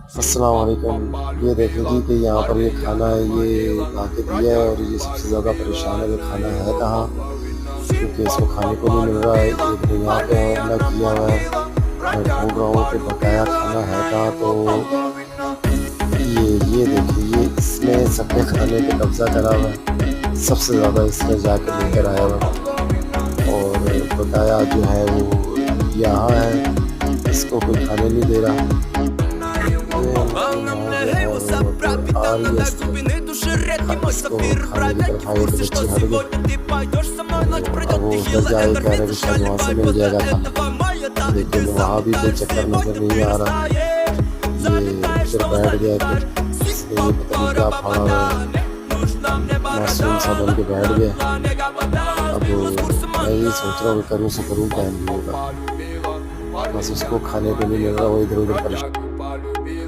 अस्सलाम वालेकुम। ये देखें जी कि यहाँ पर ये खाना है, ये ला के दिया है और ये सबसे ज़्यादा परेशान है कि खाना है कहाँ? क्योंकि इसको खाने को नहीं मिल रहा है। एक तो यहाँ पे हमला किया हुआ है, मैं ढूँढ रहा हूँ कि बकाया खाना है कहाँ? तो ये देखिए, ये इसने सबके खाने पे कब्ज़ा करा हुआ है। सबसे ज़्यादा इसने जाके लेकर आया हुआ है और बकाया जो है वो यहाँ है, इसको कोई खाने नहीं दे रहा। इसको खाने की तरफ आए तो बच्चे हट गए। अब वो उधर जाए कह रहे कि शायद वहाँ से मिल जाएगा खाना, लेकिन वहाँ भी कोई चक्कर नजर नहीं आ रहा। ये फिर बैठ गया कि इसने ये पता नहीं क्या फाड़ा हुआ है, मासूम सा बन के बैठ गया। अब मैं ये सोच रहा हूँ करूँ से करूँ क्या नहीं होगा, बस उसको खाने को नहीं मिल रहा, वो इधर उधर परेशान।